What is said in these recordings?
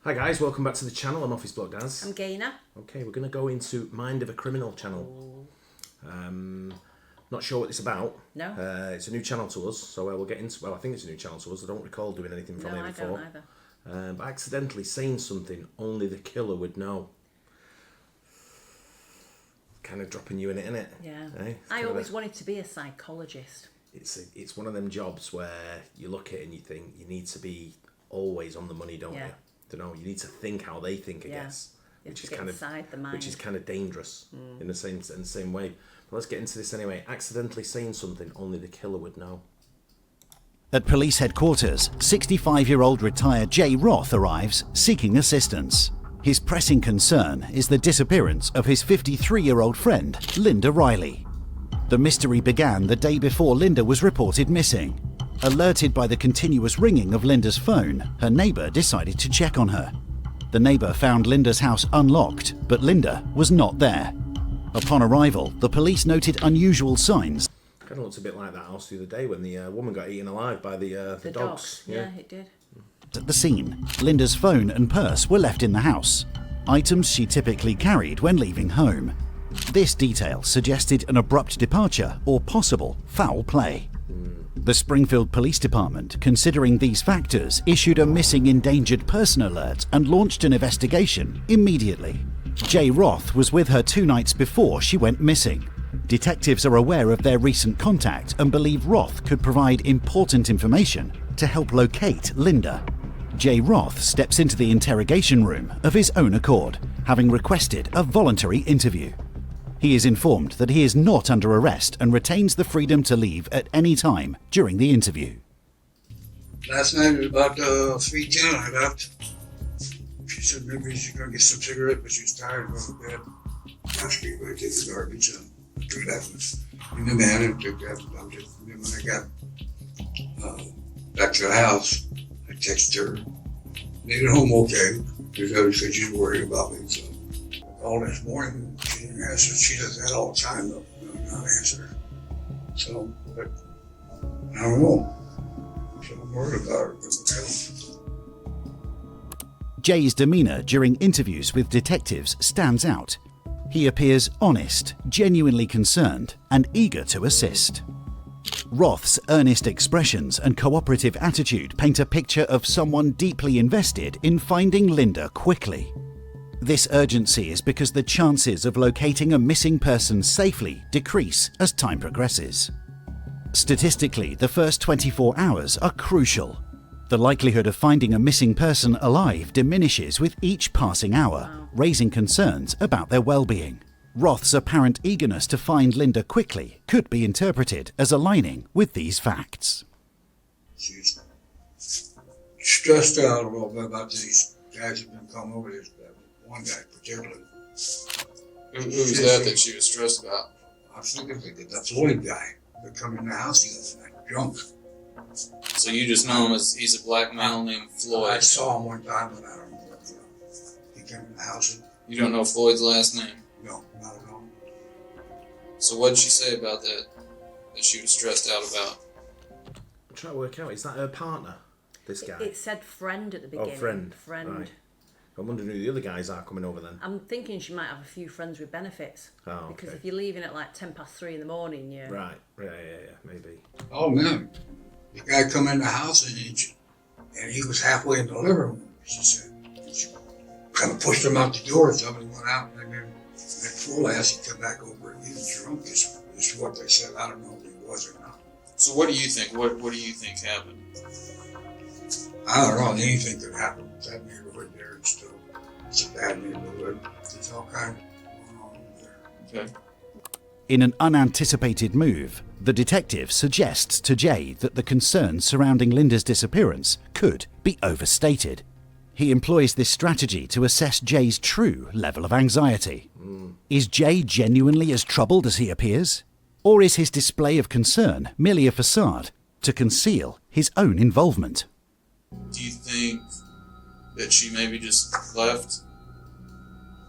Hi guys, welcome back to the channel. I'm Office Bloke Daz. I'm Gaynor. Okay, we're going to go into Mind of a Criminal channel. Not sure what it's about. No. It's a new channel to us, so we'll get into. Well, I think it's a new channel to us. I don't recall doing anything from here before. No, I don't either. But accidentally saying something only the killer would know. Kind of dropping you in it, innit? Yeah. Eh? I always wanted to be a psychologist. It's one of them jobs where you look at it and you think you need to be always on the money, don't you? Don't know. You need to think how they think, I guess, which is kind of dangerous in the same way. But let's get into this anyway. Accidentally saying something only the killer would know. At police headquarters, 65-year-old retired Jay Roth arrives seeking assistance. His pressing concern is the disappearance of his 53-year-old friend, Linda Riley. The mystery began the day before Linda was reported missing. Alerted by the continuous ringing of Linda's phone, her neighbour decided to check on her. The neighbour found Linda's house unlocked, but Linda was not there. Upon arrival, the police noted unusual signs. Kind of looks a bit like that house the other day when the woman got eaten alive by the dogs. Yeah, it did. At the scene, Linda's phone and purse were left in the house, items she typically carried when leaving home. This detail suggested an abrupt departure or possible foul play. The Springfield Police Department, considering these factors, issued a missing endangered person alert and launched an investigation immediately. Jay Roth was with her 2 nights before she went missing. Detectives are aware of their recent contact and believe Roth could provide important information to help locate Linda. Jay Roth steps into the interrogation room of his own accord, having requested a voluntary interview. He is informed that he is not under arrest and retains the freedom to leave at any time during the interview. Last night at about 3:10 I left. She said maybe she's going to get some cigarette, but she's tired of going to bed. Asked me to take the garbage and threw that in the van and took that and dumped it. And then when I got back to the house, I texted her, made it home okay, because I said she's worried about me. So I called this morning. She didn't answer. She does that all the time, though. Not answer. So, but I don't know. So I'm worried about her. Jay's demeanor during interviews with detectives stands out. He appears honest, genuinely concerned, and eager to assist. Roth's earnest expressions and cooperative attitude paint a picture of someone deeply invested in finding Linda quickly. This urgency is because the chances of locating a missing person safely decrease as time progresses. Statistically, the first 24 hours are crucial. The likelihood of finding a missing person alive diminishes with each passing hour, raising concerns about their well-being. Roth's apparent eagerness to find Linda quickly could be interpreted as aligning with these facts. She's stressed out a little bit about these guys who've been coming over this. One guy particularly. Who's that she was stressed about? I was thinking the Floyd guy that come in the house the other night, drunk. So you just know him as he's a black male named Floyd. I saw him one time, but I don't know what, he came in the house. And, you don't know Floyd's last name? No, not at all. So what did she say about that she was stressed out about? I'm trying to work out, is that her partner, this guy? It said friend at the beginning. Oh, friend. Friend. Right. I'm wondering who the other guys are coming over then. I'm thinking she might have a few friends with benefits. Oh, okay. Because if you're leaving at like 3:10 in the morning, yeah. Right, yeah, maybe. Oh man, the guy come in the house and he was halfway in the living room. She said, she kind of pushed him out the door or something, went out, and then that full ass, he come back over and he was drunk. Is what they said. I don't know if he was or not. So what do you think? What do you think happened? I don't know. Anything could happen with that neighborhood there. It's a bad neighborhood. There's all kinds going on there. Okay. In an unanticipated move, the detective suggests to Jay that the concerns surrounding Linda's disappearance could be overstated. He employs this strategy to assess Jay's true level of anxiety. Is Jay genuinely as troubled as he appears? Or is his display of concern merely a facade to conceal his own involvement? Do you think that she maybe just left?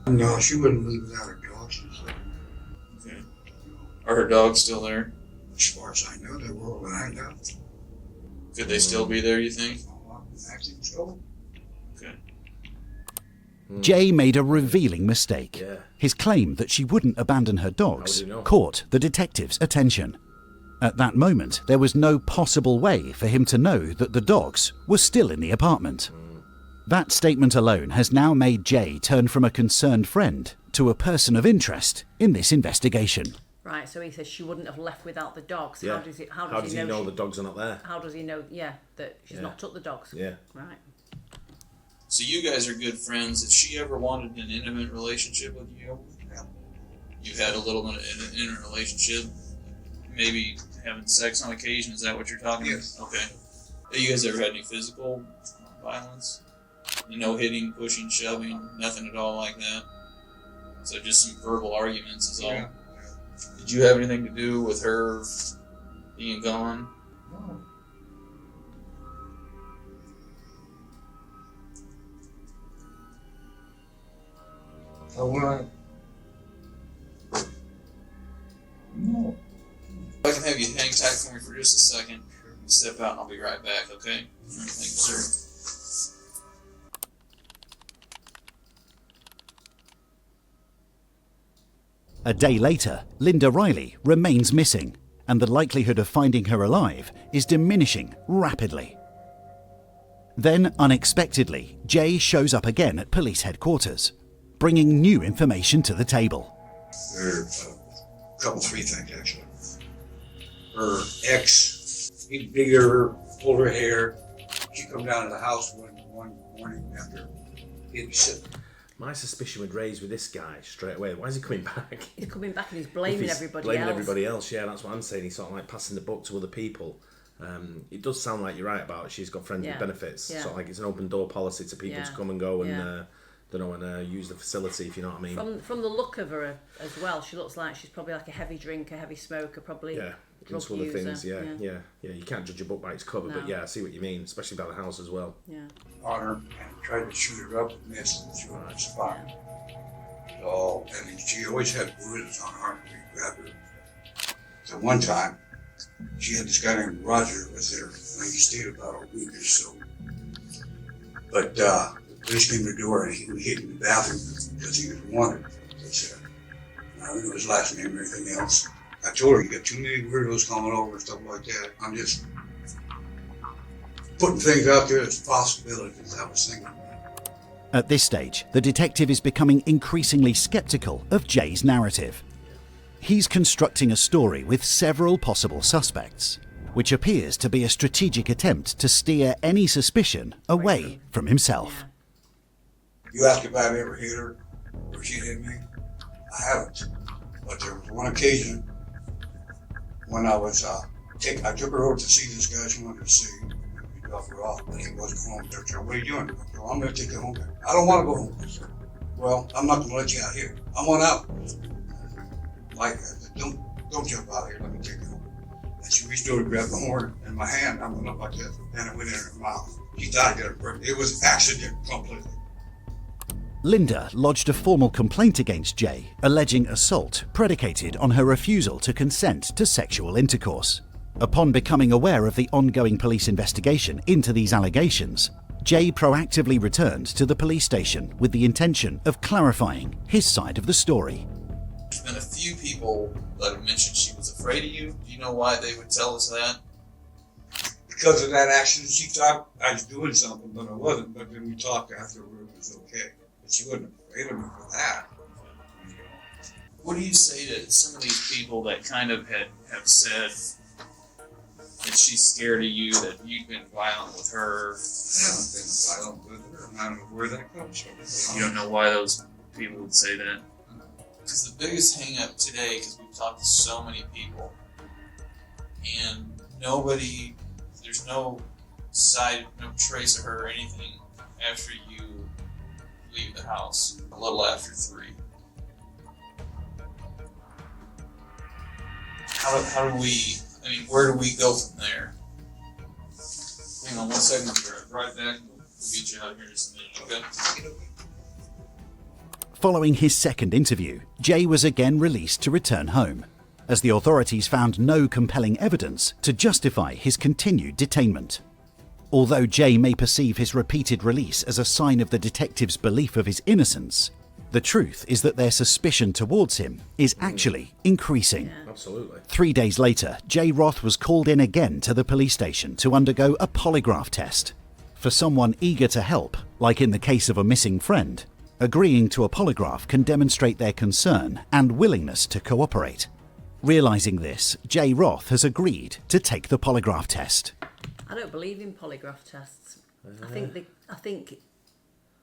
No, she wouldn't leave without her dog. She's like, Okay. Are her dogs still there? as far as I know, they were when I left. Could they still be there, you think? I think so. Okay. Jay made a revealing mistake. Yeah. His claim that she wouldn't abandon her dogs How do you know? caught the detective's attention. At that moment, there was no possible way for him to know that the dogs were still in the apartment. That statement alone has now made Jay turn from a concerned friend to a person of interest in this investigation. Right, so he says she wouldn't have left without the dogs. Yeah. How does he know the dogs are not there? How does he know, that she's not took the dogs? Yeah. Right. So you guys are good friends. If she ever wanted an intimate relationship with you, you had a little bit of an intimate relationship, maybe having sex on occasion. Is that what you're talking Yes. about? Okay. Have you guys ever had any physical violence? No hitting, pushing, shoving, nothing at all like that? So just some verbal arguments is all? Yeah. Did you have anything to do with her being gone? No. I want to. No. I can have you hang tight for me for just a second. Step out and I'll be right back, okay? All right, thank you, sir. A day later, Linda Riley remains missing, and the likelihood of finding her alive is diminishing rapidly. Then, unexpectedly, Jay shows up again at police headquarters, bringing new information to the table. There are three things actually. Her ex, he bigger, fuller hair. She come down to the house one morning after he'd be sitting. My suspicion would raise with this guy straight away. Why is he coming back? He's coming back and he's blaming everybody blaming else. everybody else, yeah, that's what I'm saying. He's sort of like passing the buck to other people. It does sound like you're right about she's got friends with benefits. Yeah. Sort of like it's an open door policy to people to come and go and and use the facility, if you know what I mean. From the look of her as well, she looks like she's probably like a heavy drinker, heavy smoker, probably. Yeah, drug into other user. things. Yeah. You can't judge a book by its cover, but yeah, I see what you mean, especially about the house as well. Yeah. On her and tried to shoot her up and missed, and she was on the spot. So, and she always had bruises on her arm when he grabbed her. So one time, she had this guy named Roger with her, and he stayed about a week or so. But the police came to the door and he was hid in the bathroom because he was wanted. They said, I don't know his last name or anything else. I told her, you got too many weirdos coming over and stuff like that. I'm just putting things out there as possibilities, I was thinking. At this stage, the detective is becoming increasingly skeptical of Jay's narrative. He's constructing a story with several possible suspects, which appears to be a strategic attempt to steer any suspicion away from himself. You ask if I've ever hit her or she hit me. I haven't. But there was one occasion when I was I took her over to see this guy she wanted to see. We dropped her off, but he wasn't home. They said, what are you doing? I said, I'm going to take you home. I don't want to go home. I said, well, I'm not going to let you out here. I want out. Like, I said, don't jump out here. Let me take you home. And she reached over to grab the horn in my hand. I went up like that, and it went in her mouth. She thought it was an accident completely. Linda lodged a formal complaint against Jay, alleging assault predicated on her refusal to consent to sexual intercourse. Upon becoming aware of the ongoing police investigation into these allegations, Jay proactively returned to the police station with the intention of clarifying his side of the story. There's been a few people that have mentioned she was afraid of you. Do you know why they would tell us that? Because of that accident, she thought I was doing something, but I wasn't. But then we talked afterward, it was okay. But she wasn't afraid of me for that. What do you say to some of these people that kind of have said that she's scared of you, that you've been violent with her? I haven't been violent with her. I don't know where that comes from. You don't know why those people would say that? Because the biggest hang-up today, because we've talked to so many people, and there's no trace of her or anything after you leave the house, a little after 3. How do we, where do we go from there? Hang on one second, we'll be right back. We'll get you out of here in just a minute, okay? Following his second interview, Jay was again released to return home, as the authorities found no compelling evidence to justify his continued detainment. Although Jay may perceive his repeated release as a sign of the detective's belief of his innocence, the truth is that their suspicion towards him is actually increasing. Yeah. Absolutely. 3 days later, Jay Roth was called in again to the police station to undergo a polygraph test. For someone eager to help, like in the case of a missing friend, agreeing to a polygraph can demonstrate their concern and willingness to cooperate. Realizing this, Jay Roth has agreed to take the polygraph test. I don't believe in polygraph tests. I think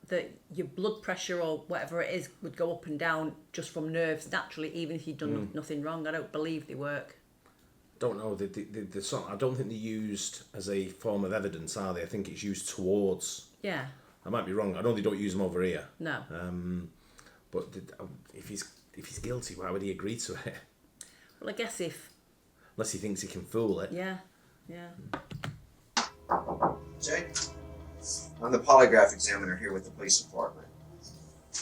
that your blood pressure or whatever it is would go up and down just from nerves naturally, even if you've done nothing wrong. I don't believe they work. Don't know. I don't think they're used as a form of evidence, are they? I think it's used towards. Yeah. I might be wrong. I know they don't use them over here. No. But if he's guilty, why would he agree to it? Well, I guess unless he thinks he can fool it. Yeah. Jay, I'm the polygraph examiner here with the police department.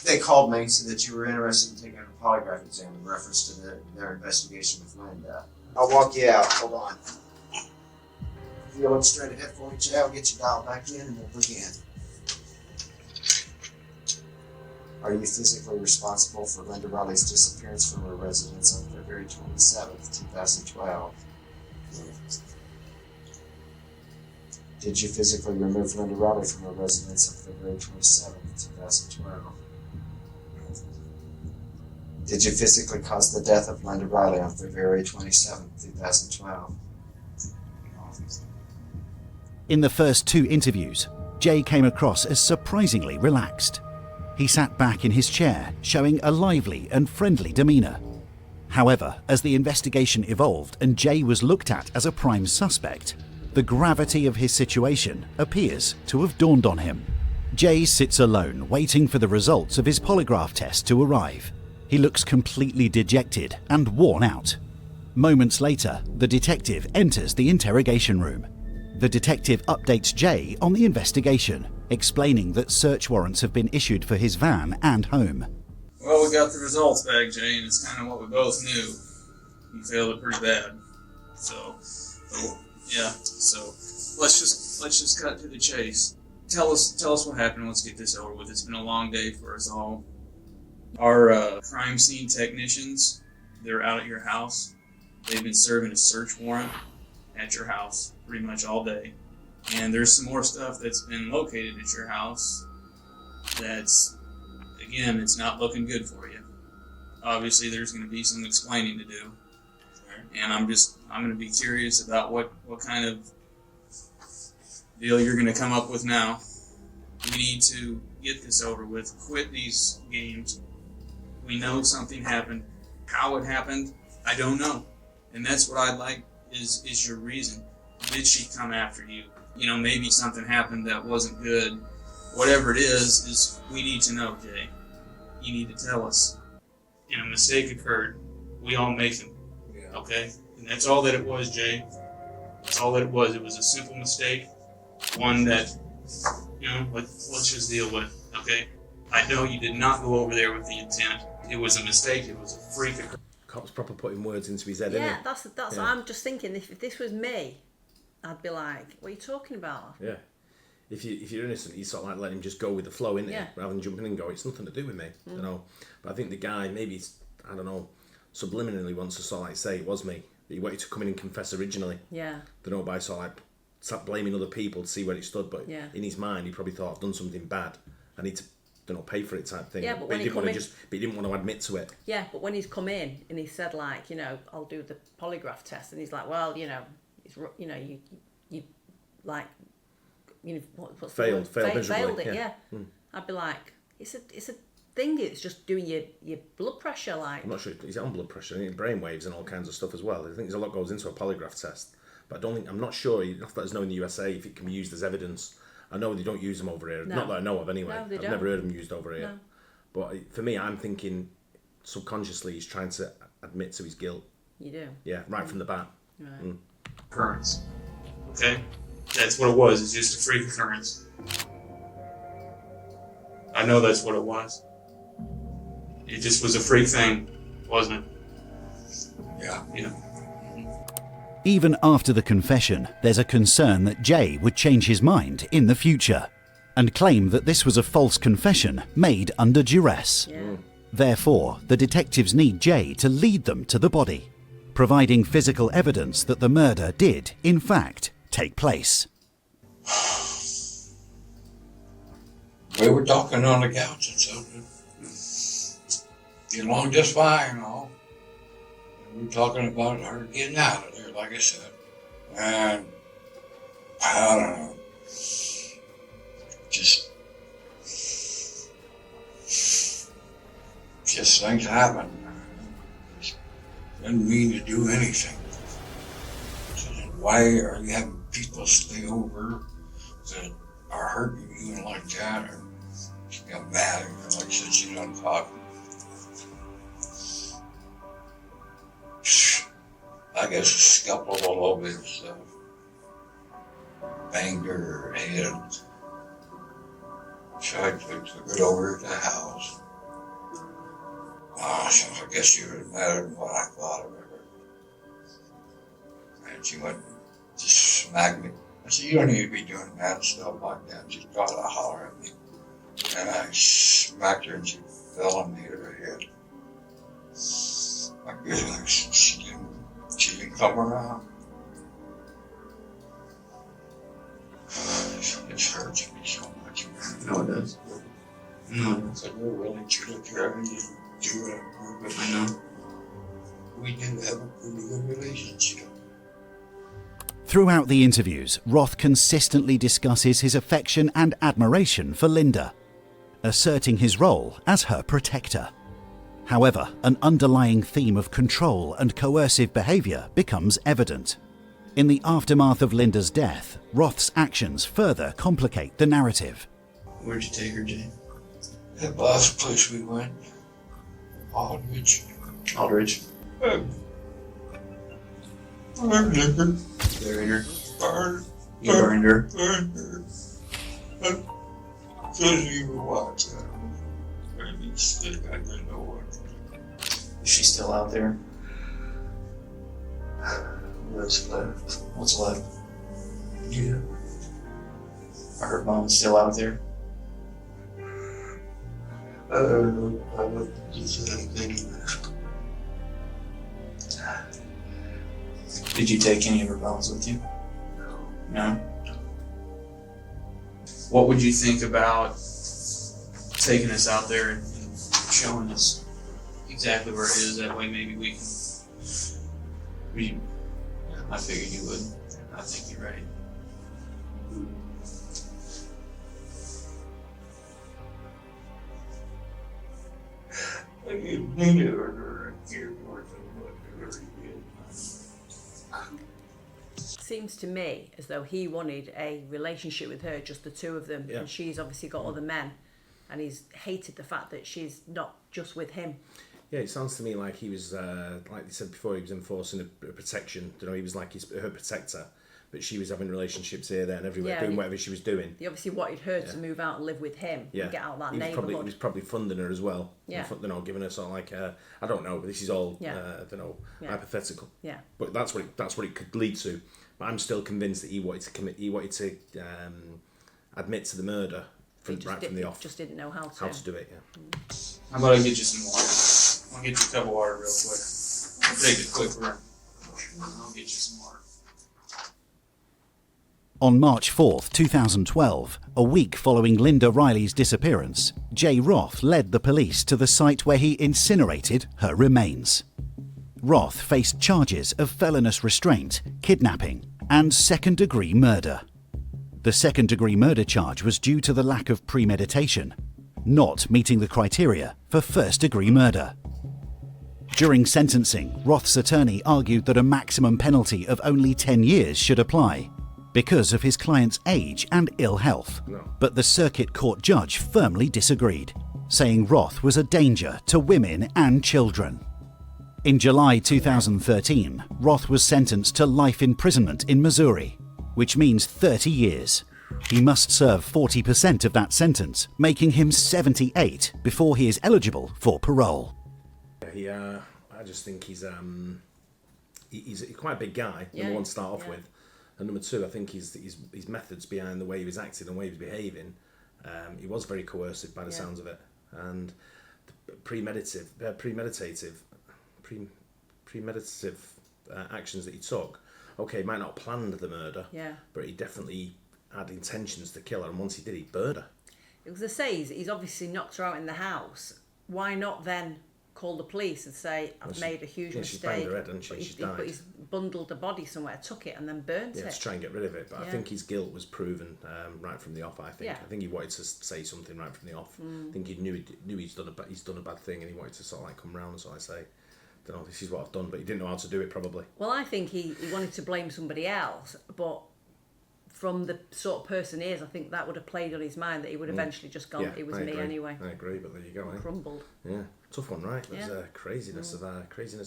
They called me and said that you were interested in taking a polygraph exam in reference to their investigation with Linda. I'll walk you out. Hold on. If you look straight ahead for me, Jay, I'll get you dialed back in and we'll begin. Are you physically responsible for Linda Riley's disappearance from her residence on February 27th, 2012? Did you physically remove Linda Riley from her residence on February 27th, 2012? Did you physically cause the death of Linda Riley on February 27th, 2012? In the first 2 interviews, Jay came across as surprisingly relaxed. He sat back in his chair, showing a lively and friendly demeanour. However, as the investigation evolved and Jay was looked at as a prime suspect, the gravity of his situation appears to have dawned on him. Jay sits alone, waiting for the results of his polygraph test to arrive. He looks completely dejected and worn out. Moments later, the detective enters the interrogation room. The detective updates Jay on the investigation, explaining that search warrants have been issued for his van and home. Well, we got the results back, Jay, and it's kind of what we both knew. You failed it pretty bad. So let's just cut to the chase. Tell us what happened. Let's get this over with. It's been a long day for us all. Our crime scene technicians, they're out at your house. They've been serving a search warrant at your house pretty much all day. And there's some more stuff that's been located at your house that's, again, it's not looking good for you. Obviously, there's going to be some explaining to do. And I'm going to be curious about what kind of deal you're going to come up with now. We need to get this over with. Quit these games. We know something happened. How it happened, I don't know. And that's what I'd like is your reason. Did she come after you? You know, maybe something happened that wasn't good. Whatever it is we need to know, Jay. You need to tell us. And a mistake occurred. We all make them. Yeah. Okay? And that's all that it was, Jay. That's all that it was. It was a simple mistake. One that, you know, let's just deal with. Okay? I know you did not go over there with the intent. It was a mistake. It was a freak. Cop's proper putting words into his head, yeah, isn't he? That's Yeah. I'm just thinking, if this was me, I'd be like, what are you talking about? Yeah. If you're innocent, you sort of like let him just go with the flow, innit? Yeah. Rather than jumping in and go, it's nothing to do with me, you know. But I think the guy, maybe, I don't know, subliminally wants to sort of like say it was me. He wanted to come in and confess originally. Yeah. Don't know, by sort of like start blaming other people to see where he stood. But Yeah. in his mind, he probably thought, I've done something bad. I need to, don't know, pay for it type thing. Yeah, but but when he he didn't want to come in- but he didn't want to admit to it. Yeah, but when he's come in and he said, like, you know, I'll do the polygraph test, and he's like, well, you know, it's, you know, you like, you know, what's the word? Failed miserably, failed it, yeah. yeah. I'd be like, it's a thing. It's just doing your blood pressure, like. I'm not sure he's on blood pressure, brain waves and all kinds of stuff as well. I think there's a lot goes into a polygraph test, but I'm not sure. You have to let us know in the USA if it can be used as evidence. I know they don't use them over here. No. Not that I know of, anyway. No, they I've don't. never heard them used over here. No. But for me, I'm thinking subconsciously he's trying to admit to his guilt. You do. Yeah, right from the bat. Right. Occurrence. Okay? That's what it was. It's just a freak occurrence. I know that's what it was. It just was a freak thing, wasn't it? Yeah. You know. Even after the confession, there's a concern that Jay would change his mind in the future and claim that this was a false confession made under duress. Yeah. Therefore, the detectives need Jay to lead them to the body, providing physical evidence that the murder did, in fact, take place. We were talking on the couch and so get along just fine, you know. We were talking about her getting out of there, like I said. And I don't know. Just things happen. Didn't mean to do anything. Why are you having people stay over that are hurting you and like that? Or she got mad and like I said, she done talk. I guess scuffled a little bit and stuff. Banged her head. So I took it over to the house. So I guess she was madder than what I thought of her. And she went and just smacked me. I said, you don't need to be doing mad stuff like that. She got to holler at me. And I smacked her and she fell and hit her head. I guess like she didn't come around. It hurts me so much. No, it does. No, it does. I really took care of you. Do it, but I know we do have a pretty good relationship. Throughout the interviews, Roth consistently discusses his affection and admiration for Linda, asserting his role as her protector. However, an underlying theme of control and coercive behaviour becomes evident. In the aftermath of Linda's death, Roth's actions further complicate the narrative. Where'd you take her, Jay? That last place we went, Aldridge. Aldridge. Burned her. Buried her. Burned You burned her. her. Couldn't even watch that. Maybe sick, I didn't know what. Is she still out there? What's left? What's left? Yeah. Are her bones still out there? I don't know. I looked at the same thing. Did you take any of her bones with you? No? What would you think about taking us out there and showing us exactly where it is? That way maybe we can... I figured you would. I think you're right. I didn't need her here more than what I already did. Seems to me as though he wanted a relationship with her, just the two of them, and she's obviously got other men, and he's hated the fact that she's not just with him. Yeah, it sounds to me like he was, like they said before, he was enforcing a protection. You know, he was like her protector, but she was having relationships here, there, and everywhere, doing whatever she was doing. He obviously wanted her to move out and live with him and get out of that neighbourhood. He was probably funding her as well. Yeah. You know, giving her sort of like, I don't know, this is all, I don't know, hypothetical. Yeah. But that's what it could lead to. But I'm still convinced that he wanted to admit to the murder from the off. Just didn't know how to do it. Yeah. How about I get you some water? I'll get you a cup of water real quick. I'll take a quick run. I'll get you some water. On March 4th, 2012, a week following Linda Riley's disappearance, Jay Roth led the police to the site where he incinerated her remains. Roth faced charges of felonious restraint, kidnapping, and second-degree murder. The second-degree murder charge was due to the lack of premeditation, not meeting the criteria for first-degree murder. During sentencing, Roth's attorney argued that a maximum penalty of only 10 years should apply because of his client's age and ill health. But the circuit court judge firmly disagreed, saying Roth was a danger to women and children. In July 2013, Roth was sentenced to life imprisonment in Missouri, which means 30 years. He must serve 40% of that sentence, making him 78 before he is eligible for parole. I just think he's he's quite a big guy. Number one to start off with, and number two, I think his methods behind the way he was acting and the way he was behaving, he was very coercive by the sounds of it, and premeditative actions that he took. Okay, he might not have planned the murder, but he definitely had intentions to kill her, and once he did, he burned her. It was to say he's obviously knocked her out in the house. Why not then call the police and say, I've made a huge mistake? She's banged her head, hasn't she? She's died. But he's bundled the body somewhere, took it, and then burnt it. To try and get rid of it. But I think his guilt was proven right from the off. I think he wanted to say something right from the off. I think he knew he's done a bad thing, and he wanted to sort of like come round. So I say, don't know, this is what I've done, but he didn't know how to do it probably. Well, I think he wanted to blame somebody else, but from the sort of person he is, I think that would have played on his mind that he would eventually just gone, it was me anyway. I agree, but there you go. Crumbled. Yeah, tough one, right? There's craziness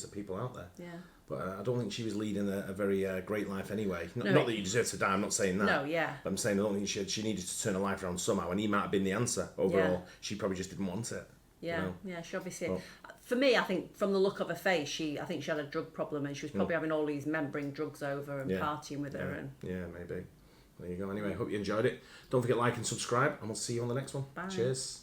of people out there. Yeah. But I don't think she was leading a very great life anyway. Not that you deserve to die, I'm not saying that. No, yeah. But I'm saying I don't think she needed to turn her life around somehow, and he might have been the answer overall. Yeah. She probably just didn't want it. Yeah, she obviously... Well, for me, I think from the look of her face, I think she had a drug problem, and she was probably having all these men bring drugs over and partying with her. And yeah, maybe. There you go. Anyway, hope you enjoyed it. Don't forget to like and subscribe, and we'll see you on the next one. Bye. Cheers.